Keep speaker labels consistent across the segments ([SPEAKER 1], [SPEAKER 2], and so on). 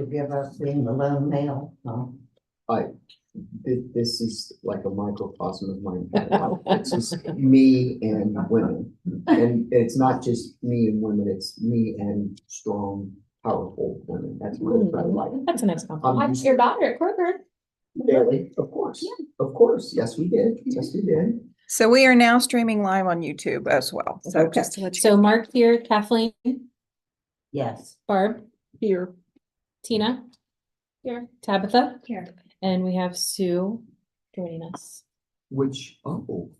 [SPEAKER 1] forgive us being the lone male, no?
[SPEAKER 2] This is like a microcosm of my entire life. It's just me and women. And it's not just me and women, it's me and strong, powerful women. That's what I like.
[SPEAKER 3] That's a nice compliment.
[SPEAKER 2] used
[SPEAKER 3] Your daughter at Kroger.
[SPEAKER 2] Daily, of course. Of course. Yes, we did. Yes, we did.
[SPEAKER 4] So we are now streaming live on YouTube as well. So
[SPEAKER 1] Okay.
[SPEAKER 4] just to let you
[SPEAKER 3] So Mark here, Kathleen,
[SPEAKER 1] Yes.
[SPEAKER 3] Barb,
[SPEAKER 4] hear.
[SPEAKER 3] Tina, here, Tabitha,
[SPEAKER 5] Here.
[SPEAKER 3] and we have Sue joining us.
[SPEAKER 2] Which,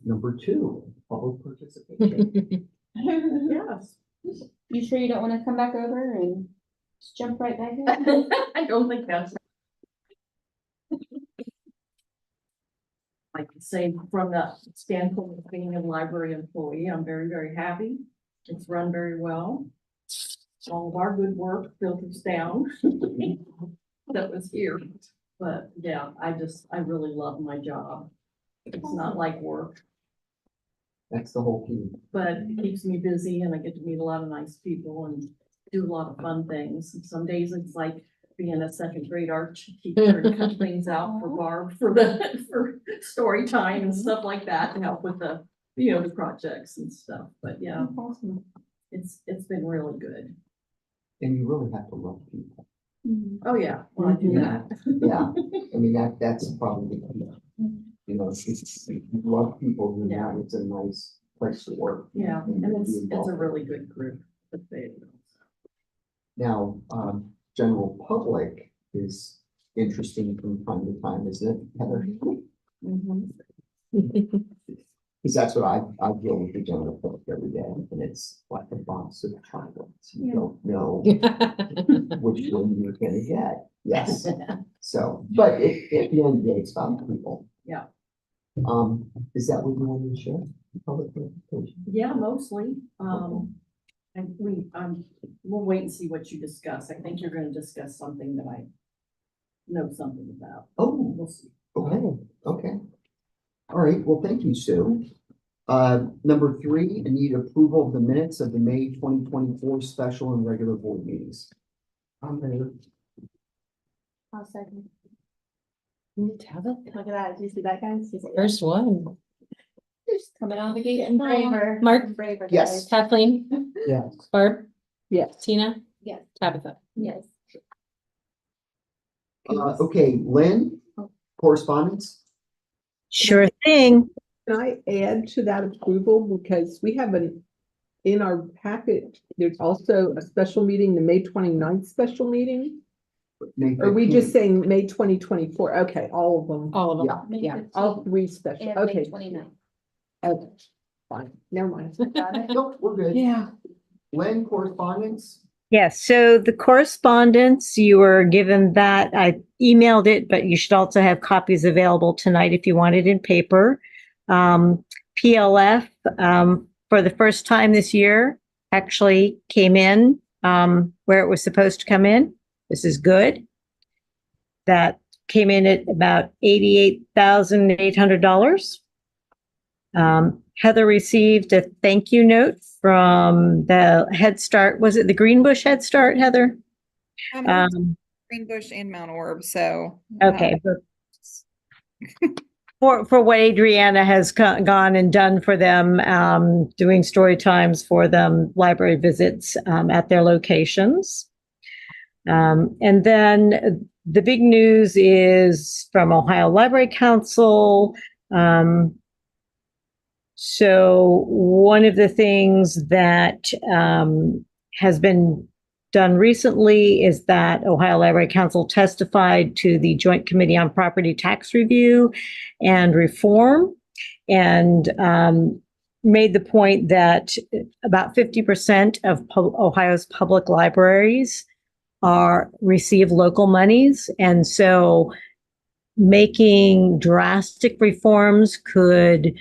[SPEAKER 2] number 2, public participation.
[SPEAKER 5] Yes. You sure you don't want to come back over and just jump right back in?
[SPEAKER 6] I don't think that's. I can say from the standpoint of being a library employee, I'm very, very happy. It's run very well. All of our good work filters down. That was here, but yeah, I really love my job. It's not like work,
[SPEAKER 2] That's the whole key.
[SPEAKER 6] but it keeps me busy and I get to meet a lot of nice people and do a lot of fun things. And some days it's like being a second grade art teacher and cut things out for Barb for story time and stuff like that to help with the, the projects and stuff. But yeah,
[SPEAKER 5] Awesome.
[SPEAKER 6] it's been really good.
[SPEAKER 2] And you really have to love people.
[SPEAKER 6] Oh, yeah, well, I do that.
[SPEAKER 2] Yeah, I mean, that's probably the key. You know, you love people, you
[SPEAKER 6] Yeah.
[SPEAKER 2] know, it's a nice place to work.
[SPEAKER 6] Yeah, and
[SPEAKER 2] be
[SPEAKER 6] it's a
[SPEAKER 2] involved.
[SPEAKER 6] really good group. that they-
[SPEAKER 2] Now, general public is interesting from time to time, isn't it, Heather? Because that's what I deal with the general public every day, and it's like a box of chocolates. You don't know which one you're gonna get. Yes. So, but at the end of the day, it's about people.
[SPEAKER 6] Yeah.
[SPEAKER 2] Is that what you want to share? Public participation?
[SPEAKER 6] Yeah, mostly, and we'll wait and see what you discuss. I think you're gonna discuss something that I know something about.
[SPEAKER 2] Oh,
[SPEAKER 6] We'll see.
[SPEAKER 2] okay. All right, well, thank you, Sue. Number 3, I need approval of the minutes of the May 2024 special and regular board meetings.
[SPEAKER 1] I'll move.
[SPEAKER 5] I'll second.
[SPEAKER 3] Tabitha,
[SPEAKER 5] Look at that. Do you see that, guys?
[SPEAKER 3] first one.
[SPEAKER 5] Just coming out of the gate and braver.
[SPEAKER 3] Mark?
[SPEAKER 5] Braver.
[SPEAKER 2] Yes.
[SPEAKER 5] guys.
[SPEAKER 3] Kathleen,
[SPEAKER 1] Yes.
[SPEAKER 3] Barb,
[SPEAKER 4] Yes.
[SPEAKER 3] Tina,
[SPEAKER 5] Yes.
[SPEAKER 3] Tabitha.
[SPEAKER 5] Yes.
[SPEAKER 2] Okay, Lynn, correspondence?
[SPEAKER 7] Sure thing.
[SPEAKER 4] Can I add to that approval, because we have in our packet, there's also a special meeting, the May 29th special meeting?
[SPEAKER 2] May
[SPEAKER 4] Or are we just
[SPEAKER 2] 15th.
[SPEAKER 4] saying May 2024? Okay, all of them.
[SPEAKER 3] All of them.
[SPEAKER 2] Yeah.
[SPEAKER 5] May
[SPEAKER 4] Yeah,
[SPEAKER 5] 15th
[SPEAKER 4] all 3 special,
[SPEAKER 5] and May
[SPEAKER 4] okay.
[SPEAKER 5] 29th.
[SPEAKER 4] Okay, fine, never mind.
[SPEAKER 5] Got it?
[SPEAKER 2] Nope, we're good.
[SPEAKER 4] Yeah.
[SPEAKER 2] Lynn, correspondence?
[SPEAKER 7] Yes, so the correspondence, you were given that. I emailed it, but you should also have copies available tonight if you want it in paper. PLF, for the first time this year, actually came in where it was supposed to come in. This is good. That came in at about $88,800. Heather received a thank you note from the Head Start. Was it the Greenbush Head Start, Heather?
[SPEAKER 4] Greenbush and Mount Orb, so.
[SPEAKER 7] Okay. For what Adriana has gone and done for them, doing story times for them, library visits at their locations. And then the big news is from Ohio Library Council. So one of the things that has been done recently is that Ohio Library Council testified to the Joint Committee on Property Tax Review and Reform, and made the point that about 50% of Ohio's public libraries receive local monies, and so making drastic reforms could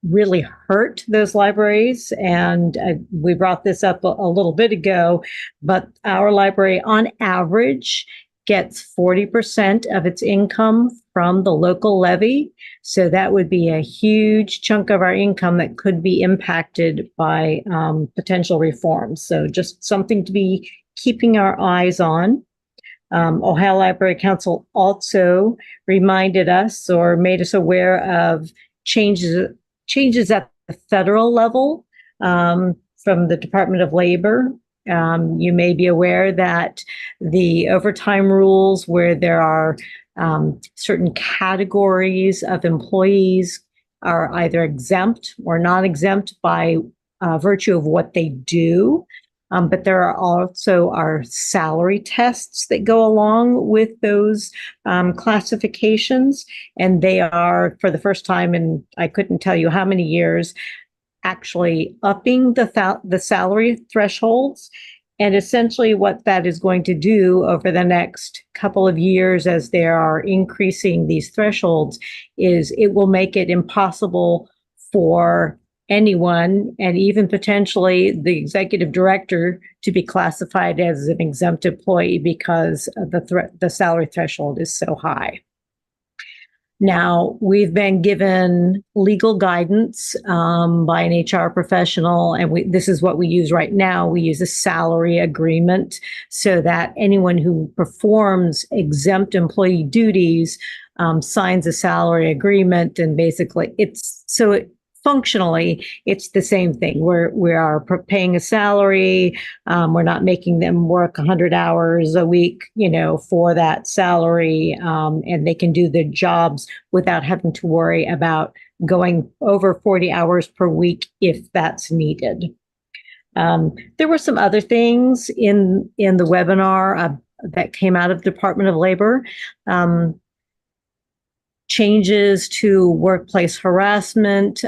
[SPEAKER 7] really hurt those libraries. And we brought this up a little bit ago, but our library on average gets 40% of its income from the local levy. So that would be a huge chunk of our income that could be impacted by potential reforms. So just something to be keeping our eyes on. Ohio Library Council also reminded us or made us aware of changes at the federal level from the Department of Labor. You may be aware that the overtime rules, where there are certain categories of employees, are either exempt or not exempt by virtue of what they do. But there are also our salary tests that go along with those classifications. And they are, for the first time in I couldn't tell you how many years, actually upping the salary thresholds. And essentially what that is going to do over the next couple of years as they are increasing these thresholds is it will make it impossible for anyone, and even potentially the executive director, to be classified as an exempt employee because the salary threshold is so high. Now, we've been given legal guidance by an HR professional, and this is what we use right now. We use a salary agreement so that anyone who performs exempt employee duties signs a salary agreement, and basically functionally, it's the same thing. We are paying a salary. We're not making them work 100 hours a week, for that salary, and they can do their jobs without having to worry about going over 40 hours per week if that's needed. There were some other things in the webinar that came out of the Department of Labor. Changes to workplace harassment,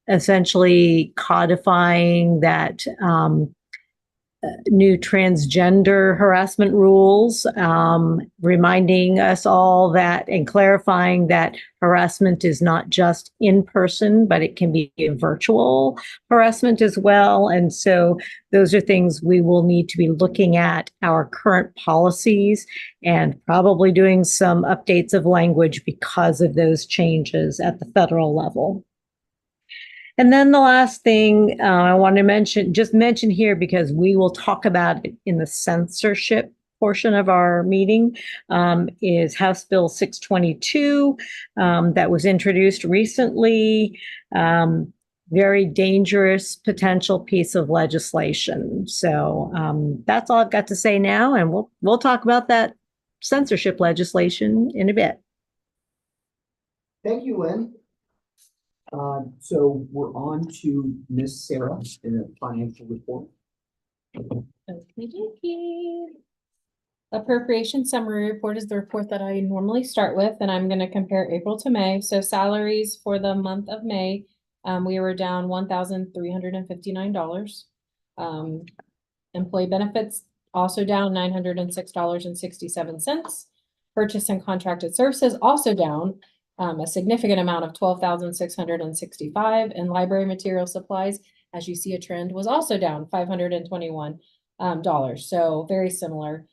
[SPEAKER 7] essentially codifying that new transgender harassment rules, reminding us all that and clarifying that harassment is not just in person, but it can be virtual harassment as well. And so those are things we will need to be looking at our current policies and probably doing some updates of language because of those changes at the federal level. And then the last thing I want to mention here, because we will talk about it in the censorship portion of our meeting, is House Bill 622 that was introduced recently. Very dangerous potential piece of legislation. So that's all I've got to say now, and we'll talk about that censorship legislation in a bit.
[SPEAKER 2] Thank you, Lynn. So we're on to Miss Sarah in the financial report.
[SPEAKER 5] Okey-dokey. Appropriation summary report is the report that I normally start with, and I'm going to compare April to May. So salaries for the month of May, we were down $1,359. Employee benefits also down $906.67. Purchase and contracted services also down a significant amount of $12,665, and library material supplies, as you see a trend, was also down $521. So very similar.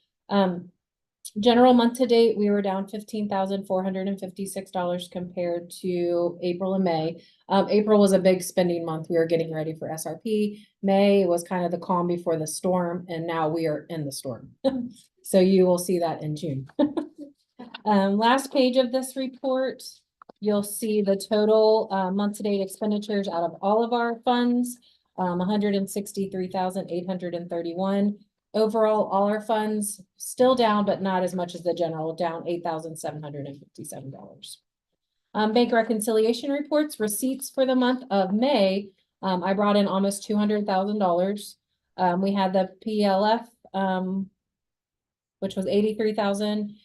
[SPEAKER 5] General month to date, we were down $15,456 compared to April and May. April was a big spending month. We were getting ready for SRP. May was kind of the calm before the storm, and now we are in the storm. So you will see that in June. Last page of this report, you'll see the total month-to-date expenditures out of all of our funds, 163,831. Overall, all our funds still down, but not as much as the general, down $8,757. Bank reconciliation reports, receipts for the month of May. I brought in almost $200,000. We had the PLF, which was $83,000.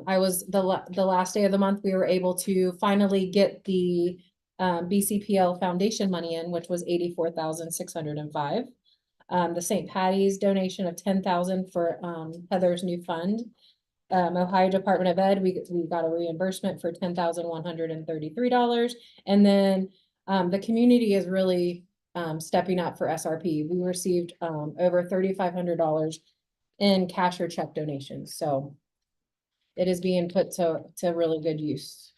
[SPEAKER 5] I was the last day of the month, we were able to finally get the BCPL foundation money in, which was $84,605. The St. Patty's donation of $10,000 for Heather's new fund. Ohio Department of Ed, we got a reimbursement for $10,133. And then the community is really stepping up for SRP. We received over $3,500 in cash or check donations. So it is being put to really good use.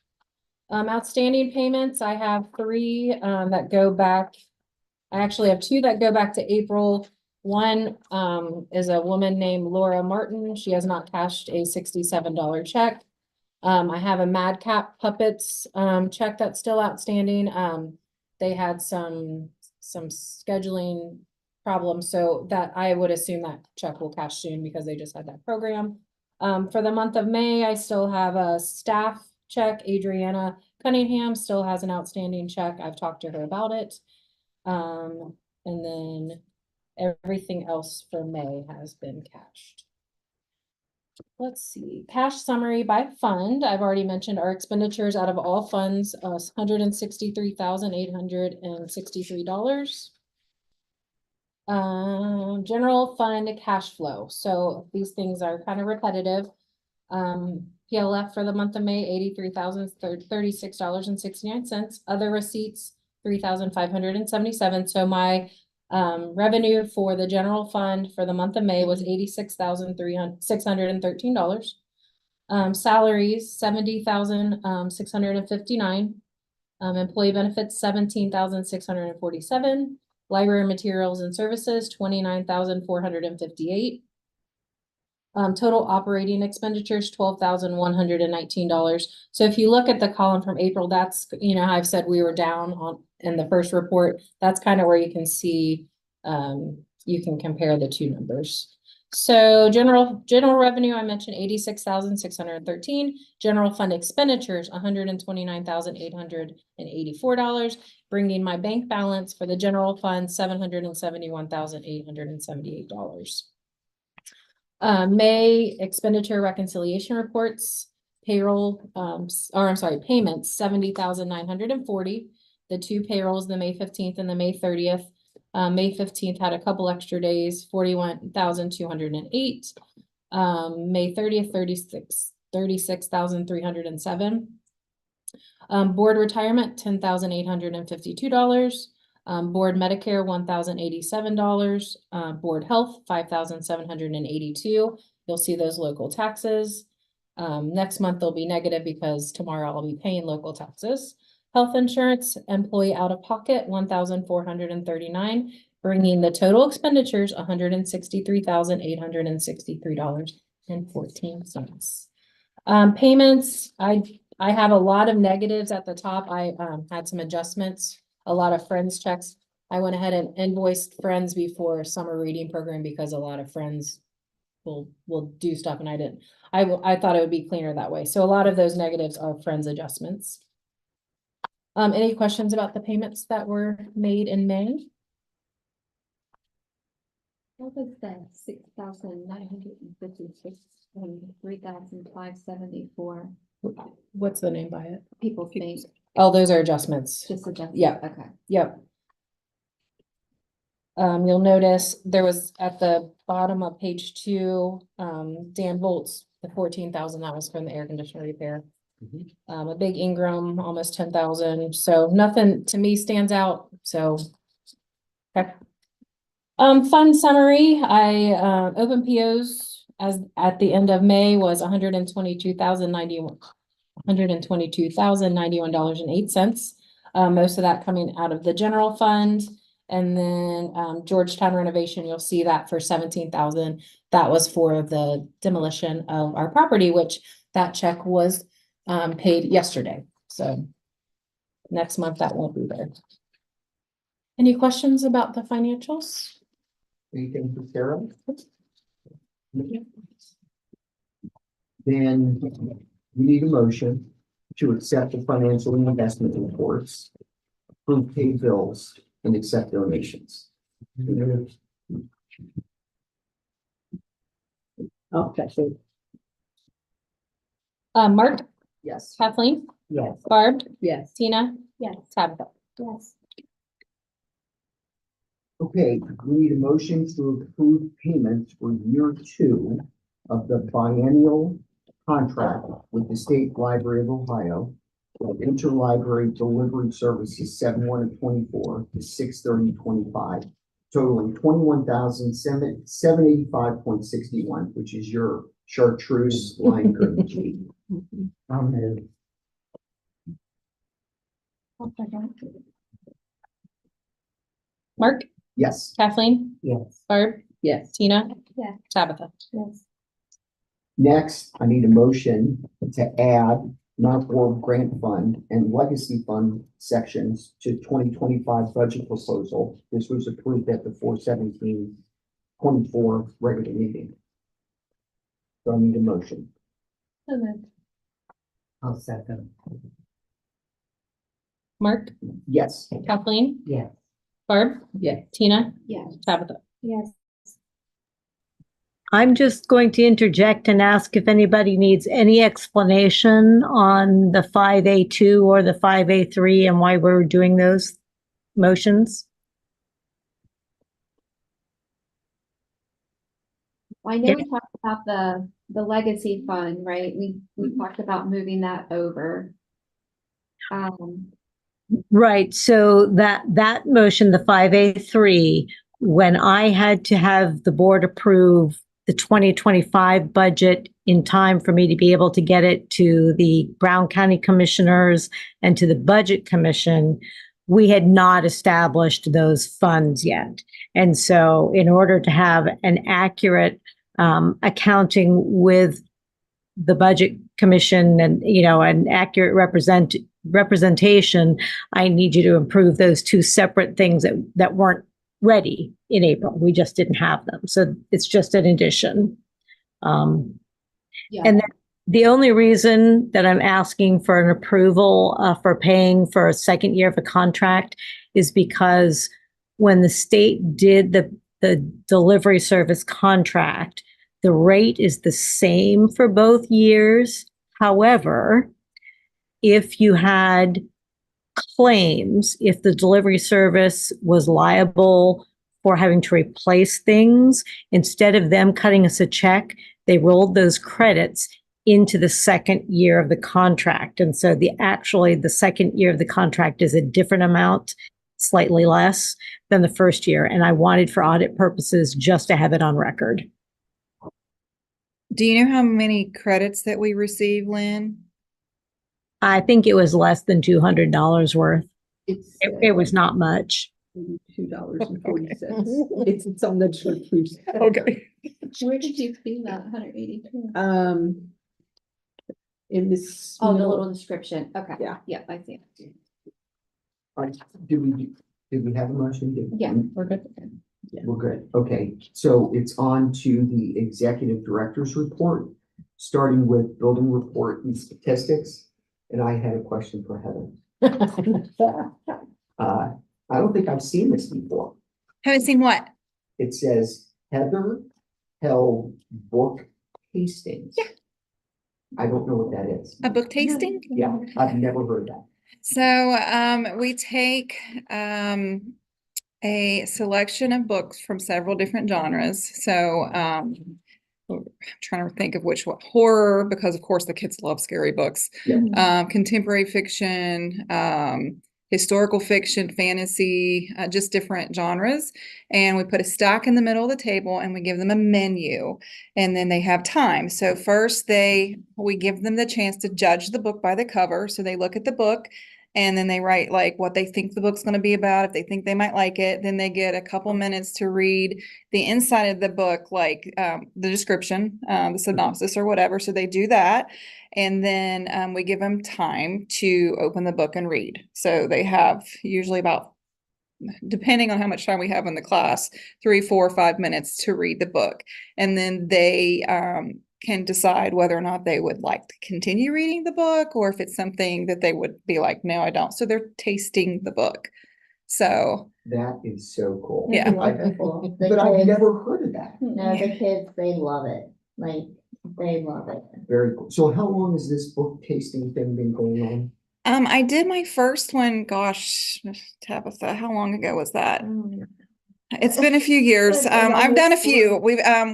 [SPEAKER 5] Outstanding payments, I have 3 that go back. I actually have 2 that go back to April One, is a woman named Laura Martin. She has not cashed a $67 check. I have a Madcap Puppets, check that's still outstanding. They had some scheduling problems, so that I would assume that check will cash soon because they just had that program. For the month of May, I still have a staff check. Adriana Cunningham still has an outstanding check. I've talked to her about it. And then everything else for May has been cashed. Let's see, cash summary by fund. I've already mentioned our expenditures out of all funds, $163,863. General fund cash flow. So these things are kind of repetitive. PLF for the month of May, $83,036.69. Other receipts, $3,577. So my revenue for the general fund for the month of May was $86,613. Salaries, $70,659. Employee benefits, $17,647. Library materials and services, $29,458. Total operating expenditures, $12,119. So if you look at the column from April, that's, you know, I've said we were down on in the first report. That's kind of where you can see, you can compare the two numbers. So general revenue, I mentioned 86,613. General fund expenditures, $129,884, bringing my bank balance for the general fund $771,878. May expenditure reconciliation reports, payroll, payments, 70,940. The two payrolls, the May 15th and the May 30th. May 15th had a couple extra days, 41,208. May 30th, 36,307. Board retirement, $10,852. Board Medicare, $1,087. Board Health, $5,782. You'll see those local taxes. Next month they'll be negative because tomorrow I'll be paying local taxes. Health insurance, employee out of pocket, $1,439, bringing the total expenditures $163,863.14. Payments, I have a lot of negatives at the top. I had some adjustments, a lot of Friends checks. I went ahead and invoiced Friends before summer reading program because a lot of Friends will do stuff and I didn't. I thought it would be cleaner that way. So a lot of those negatives are Friends adjustments. Any questions about the payments that were made in May?
[SPEAKER 8] What was that, 6,956 and 3,574
[SPEAKER 5] What's the name by it?
[SPEAKER 8] people think
[SPEAKER 5] Oh, those are adjustments.
[SPEAKER 8] just adjusted?
[SPEAKER 5] Yeah.
[SPEAKER 8] Okay.
[SPEAKER 5] Yep. You'll notice there was at the bottom of page 2, Dan Volt's, the 14,000, that was from the air conditioner repair. A big Ingram, almost 10,000. So nothing to me stands out. So, okay. Fund summary, I, open POs as at the end of May was $122,091.08. Most of that coming out of the general fund. And then, Georgetown renovation, you'll see that for 17,000. That was for the demolition of our property, which that check was, paid yesterday. So next month that won't be there. Any questions about the financials?
[SPEAKER 2] Anything for Sarah? Then we need a motion to accept the financial and investment reports, approve paid bills, and accept donations.
[SPEAKER 4] Okay, so
[SPEAKER 5] Mark,
[SPEAKER 2] Yes.
[SPEAKER 5] Kathleen,
[SPEAKER 1] Yes.
[SPEAKER 5] Barb,
[SPEAKER 4] yes.
[SPEAKER 5] Tina,
[SPEAKER 8] Yes.
[SPEAKER 5] Tabitha.
[SPEAKER 8] Yes.
[SPEAKER 2] Okay, we need a motion to approve payments for year 2 of the biennial contract with the State Library of Ohio for interlibrary delivery services 7/1/24 to 6/30/25, totaling $21,785.61, which is your chartreuse line code.
[SPEAKER 1] I'll move.
[SPEAKER 5] Mark,
[SPEAKER 2] Yes.
[SPEAKER 5] Kathleen,
[SPEAKER 1] Yes.
[SPEAKER 5] Barb,
[SPEAKER 4] Yes.
[SPEAKER 5] Tina,
[SPEAKER 8] Yeah.
[SPEAKER 5] Tabitha.
[SPEAKER 8] Yes.
[SPEAKER 2] Next, I need a motion to add non-board grant fund and legacy fund sections to 2025 budget proposal. This was approved at the 4/17/24 regular meeting. So I need a motion.
[SPEAKER 8] So moved.
[SPEAKER 1] I'll second.
[SPEAKER 5] Mark,
[SPEAKER 2] Yes.
[SPEAKER 5] Kathleen,
[SPEAKER 1] Yes.
[SPEAKER 5] Barb,
[SPEAKER 4] Yes.
[SPEAKER 5] Tina,
[SPEAKER 8] Yes.
[SPEAKER 5] Tabitha.
[SPEAKER 8] Yes.
[SPEAKER 7] I'm just going to interject and ask if anybody needs any explanation on the 5A2 or the 5A3 and why we're doing those motions.
[SPEAKER 8] I know we talked about the legacy fund, right? We talked about moving that over.
[SPEAKER 7] Right, so that motion, the 5A3, when I had to have the board approve the 2025 budget in time for me to be able to get it to the Brown County Commissioners and to the Budget Commission, we had not established those funds yet. And so in order to have an accurate accounting with the Budget Commission and, an accurate representation, I need you to approve those two separate things that weren't ready in April. We just didn't have them. So it's just an addition.
[SPEAKER 8] Yeah.
[SPEAKER 7] And the only reason that I'm asking for an approval for paying for a second year of a contract is because when the state did the delivery service contract, the rate is the same for both years. However, if you had claims, if the delivery service was liable for having to replace things, instead of them cutting us a check, they rolled those credits into the second year of the contract. And so the second year of the contract is a different amount, slightly less than the first year. And I wanted for audit purposes just to have it on record.
[SPEAKER 9] Do you know how many credits that we receive, Lynn?
[SPEAKER 7] I think it was less than $200 worth.
[SPEAKER 4] It's
[SPEAKER 7] It was not much.
[SPEAKER 4] $2.40. It's on the truth.
[SPEAKER 9] Okay.
[SPEAKER 8] Where did you see that 182?
[SPEAKER 4] In this.
[SPEAKER 8] Oh, the little description. Okay.
[SPEAKER 4] Yeah.
[SPEAKER 8] Yeah, I see.
[SPEAKER 2] All right, did we have a motion?
[SPEAKER 8] Yeah, we're good.
[SPEAKER 2] We're good. Okay, so it's on to the executive director's report, starting with building report and statistics. And I had a question for Heather. I don't think I've seen this before.
[SPEAKER 9] Haven't seen what?
[SPEAKER 2] It says Heather held book tastings.
[SPEAKER 9] Yeah.
[SPEAKER 2] I don't know what that is.
[SPEAKER 9] A book tasting?
[SPEAKER 2] Yeah, I've never heard that.
[SPEAKER 9] So we take a selection of books from several different genres. So I'm trying to think of which one. Horror, because of course the kids love scary books.
[SPEAKER 2] Yeah.
[SPEAKER 9] Contemporary fiction, historical fiction, fantasy, just different genres. And we put a stack in the middle of the table and we give them a menu, and then they have time. So first we give them the chance to judge the book by the cover. So they look at the book and then they write like what they think the book's going to be about. If they think they might like it, then they get a couple minutes to read the inside of the book, like the description, the synopsis or whatever. So they do that. And then we give them time to open the book and read. So they have usually about, depending on how much time we have in the class, 3, 4, 5 minutes to read the book. And then they can decide whether or not they would like to continue reading the book, or if it's something that they would be like, no, I don't. So they're tasting the book. So
[SPEAKER 2] That is so cool.
[SPEAKER 9] Yeah.
[SPEAKER 10] Wonderful. The
[SPEAKER 2] But I've
[SPEAKER 10] kids-
[SPEAKER 2] never heard of that.
[SPEAKER 10] No, the kids, they love it. Like, they love it.
[SPEAKER 2] Very cool. So how long has this book tasting thing been going on?
[SPEAKER 9] I did my first one, gosh, Tabitha, how long ago was that? It's been a few years.
[SPEAKER 10] But
[SPEAKER 9] I've done a
[SPEAKER 10] almost
[SPEAKER 9] few.
[SPEAKER 10] four.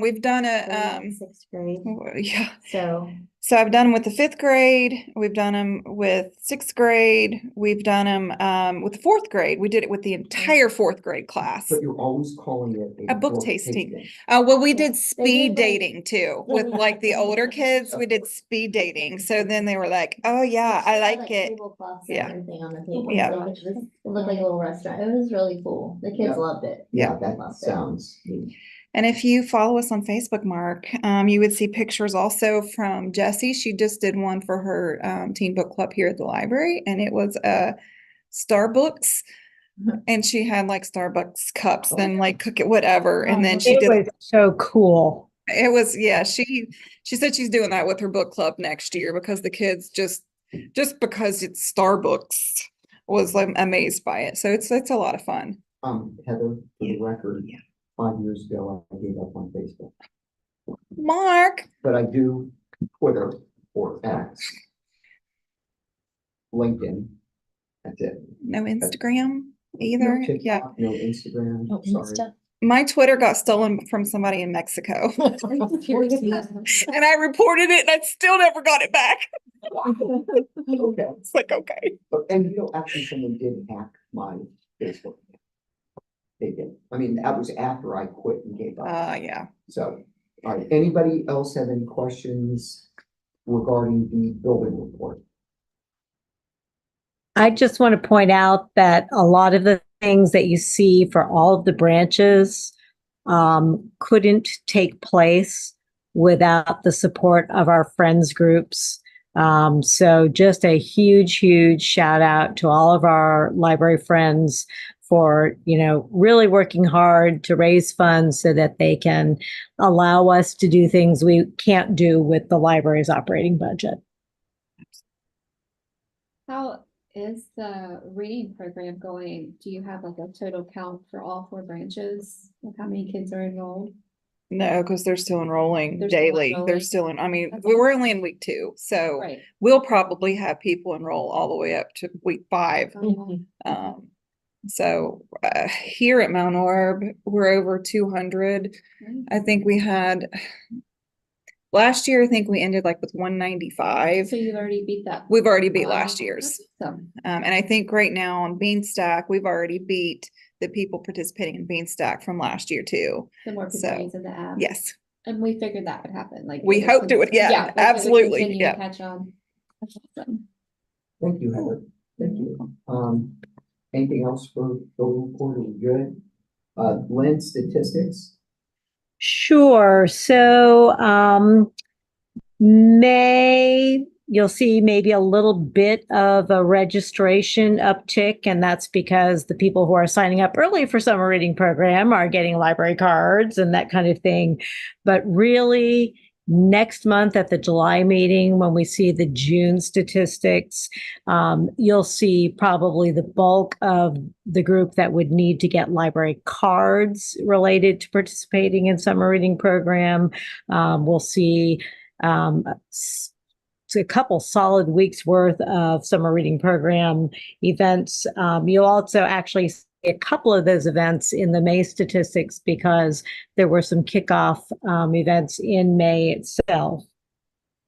[SPEAKER 9] We've done a
[SPEAKER 10] Sixth grade.
[SPEAKER 9] yeah.
[SPEAKER 10] So
[SPEAKER 9] So I've done them with the 5th grade, we've done them with 6th grade, we've done them with the 4th grade. We did it with the entire 4th grade class.
[SPEAKER 2] But you're always calling it
[SPEAKER 9] A book tasting. Well, we did speed dating too, with like the older kids, we did speed dating. So then they were like, oh yeah, I like it.
[SPEAKER 10] Tablecloths
[SPEAKER 9] Yeah.
[SPEAKER 10] and everything on the table.
[SPEAKER 9] Yeah.
[SPEAKER 10] So it looked like a little restaurant. It was really cool. The
[SPEAKER 2] Yeah.
[SPEAKER 10] kids loved it.
[SPEAKER 2] Yeah, that
[SPEAKER 10] Loved it.
[SPEAKER 2] sounds neat.
[SPEAKER 9] And if you follow us on Facebook, Mark, you would see pictures also from Jessie. She just did one for her teen book club here at the library, and it was Starbucks. And she had like Starbucks cups and like cook it, whatever. And then she
[SPEAKER 7] It
[SPEAKER 9] did
[SPEAKER 7] was so cool.
[SPEAKER 9] it was, yeah, she said she's doing that with her book club next year because the kids just because it's Starbucks was like amazed by it. So it's a lot of fun.
[SPEAKER 2] Heather, for the record, 5 years ago, I gave up on Facebook,
[SPEAKER 9] Mark,
[SPEAKER 2] but I do Twitter or X, LinkedIn. That's it.
[SPEAKER 9] no Instagram
[SPEAKER 2] No
[SPEAKER 9] either. Yeah.
[SPEAKER 2] TikTok, no Instagram,
[SPEAKER 3] Oh,
[SPEAKER 2] sorry.
[SPEAKER 3] Insta.
[SPEAKER 9] My Twitter got stolen from somebody in Mexico. And I reported it and I still never got it back.
[SPEAKER 2] Okay.
[SPEAKER 9] It's like, okay.
[SPEAKER 2] But, and you know, actually, someone did hack my Facebook. They did. I mean, that was after I quit and gave up.
[SPEAKER 9] Yeah.
[SPEAKER 2] So, all right, anybody else have any questions regarding the building report?
[SPEAKER 7] I just want to point out that a lot of the things that you see for all of the branches couldn't take place without the support of our friends groups. So just a huge, huge shout out to all of our library friends for, really working hard to raise funds so that they can allow us to do things we can't do with the library's operating budget.
[SPEAKER 8] How is the reading program going? Do you have like a total count for all 4 branches? Like how many kids are enrolled?
[SPEAKER 9] No, because they're still enrolling
[SPEAKER 8] They're still
[SPEAKER 9] daily.
[SPEAKER 8] enrolling?
[SPEAKER 9] They're still in, I mean,
[SPEAKER 8] Okay.
[SPEAKER 9] we were only in week 2. So
[SPEAKER 8] Right.
[SPEAKER 9] we'll probably have people enroll all the way up to week 5. So here at Mount Orb, we're over 200. I think we had last year, I think we ended like with 195.
[SPEAKER 8] So you've already beat that.
[SPEAKER 9] We've already beat
[SPEAKER 8] Wow.
[SPEAKER 9] last year's.
[SPEAKER 8] So
[SPEAKER 9] And I think right now on Beanstack, we've already beat the people participating in Beanstack from last year too.
[SPEAKER 8] the more people
[SPEAKER 9] So,
[SPEAKER 8] using the app.
[SPEAKER 9] Yes,
[SPEAKER 8] And we figured that would happen. Like
[SPEAKER 9] we
[SPEAKER 8] would
[SPEAKER 9] hoped it would. Yeah,
[SPEAKER 8] like, it would
[SPEAKER 9] absolutely.
[SPEAKER 8] continue to
[SPEAKER 9] Yeah.
[SPEAKER 8] Catch on. That's awesome.
[SPEAKER 2] Thank you, Heather. Thank you. Anything else for the report? Are we good? Lynn, statistics?
[SPEAKER 7] Sure. So you'll see maybe a little bit of a registration uptick, and that's because the people who are signing up early for summer reading program are getting library cards and that kind of thing. But really, next month at the July meeting, when we see the June statistics, you'll see probably the bulk of the group that would need to get library cards related to participating in summer reading program. We'll see a couple solid weeks worth of summer reading program events. You'll also actually see a couple of those events in the May statistics because there were some kickoff events in May itself.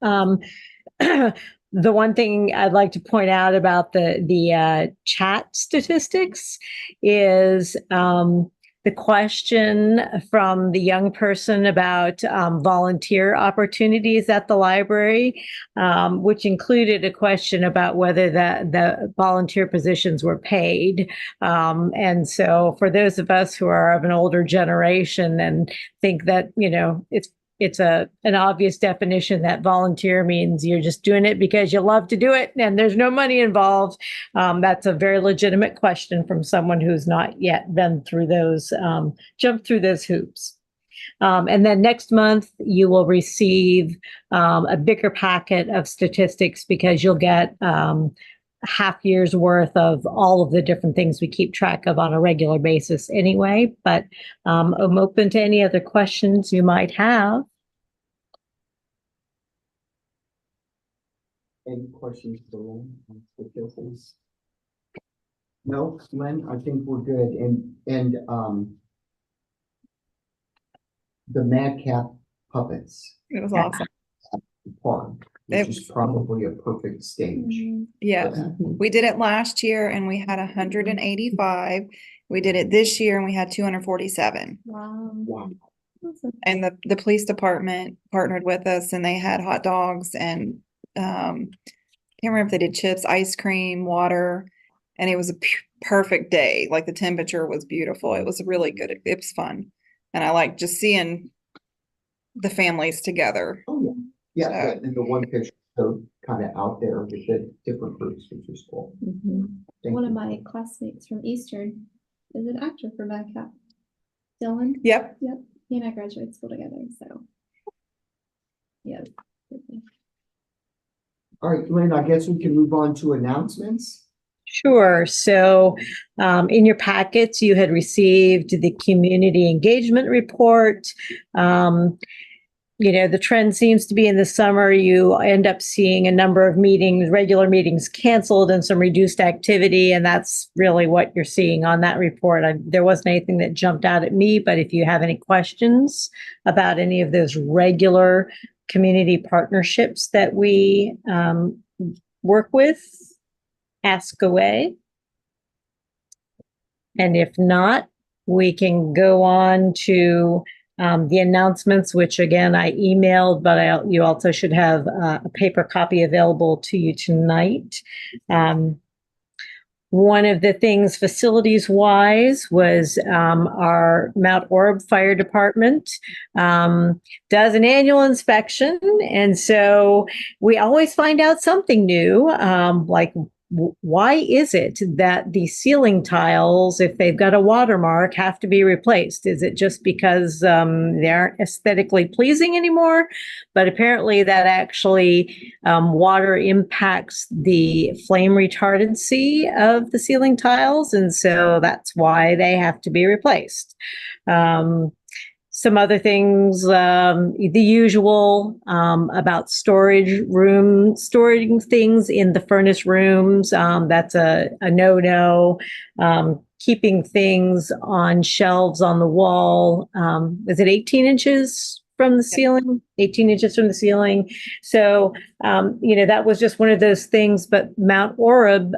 [SPEAKER 7] The one thing I'd like to point out about the chat statistics is the question from the young person about volunteer opportunities at the library, which included a question about whether the volunteer positions were paid. And so for those of us who are of an older generation and think that, it's an obvious definition that volunteer means you're just doing it because you love to do it and there's no money involved. That's a very legitimate question from someone who's not yet been through those, jumped through those hoops. And then next month, you will receive a bigger packet of statistics because you'll get half year's worth of all of the different things we keep track of on a regular basis anyway. But I'm open to any other questions you might have.
[SPEAKER 2] Any questions for Lynn on statistics? No, Lynn, I think we're good. And the madcap puppets
[SPEAKER 9] It was awesome.
[SPEAKER 2] park. which is probably a perfect stage.
[SPEAKER 9] Yeah, we did it last year and we had 185. We did it this year and we had 247.
[SPEAKER 8] Wow.
[SPEAKER 2] Wow.
[SPEAKER 8] Awesome.
[SPEAKER 9] And the police department partnered with us and they had hot dogs and can't remember if they did chips, ice cream, water, and it was a perfect day. Like the temperature was beautiful. It was really good. It was fun. And I like just seeing the families together.
[SPEAKER 2] Oh, yeah. Yeah,
[SPEAKER 9] So-
[SPEAKER 2] and the one picture, so kind of out there with the different groups, which is cool. Thank
[SPEAKER 8] One
[SPEAKER 2] you.
[SPEAKER 8] of my classmates from Eastern is an actor for Madcap. Dylan,
[SPEAKER 9] Yep.
[SPEAKER 8] he and I graduated school together, so. Yeah.
[SPEAKER 2] All right, Lynn, I guess we can move on to announcements.
[SPEAKER 7] Sure. So in your packets, you had received the community engagement report. The trend seems to be in the summer, you end up seeing a number of meetings, regular meetings canceled and some reduced activity. And that's really what you're seeing on that report. There wasn't anything that jumped out at me, but if you have any questions about any of those regular community partnerships that we work with, ask away. And if not, we can go on to the announcements, which again, I emailed, but you also should have a paper copy available to you tonight. One of the things facilities wise was our Mount Orab Fire Department does an annual inspection. And so we always find out something new, like why is it that the ceiling tiles, if they've got a watermark, have to be replaced? Is it just because they aren't aesthetically pleasing anymore? But apparently that actually water impacts the flame retardancy of the ceiling tiles. And so that's why they have to be replaced. Some other things, the usual about storing things in the furnace rooms. That's a no-no. Keeping things on shelves on the wall. Is it 18 inches from the ceiling? 18 inches from the ceiling. So, that was just one of those things. But Mount Orab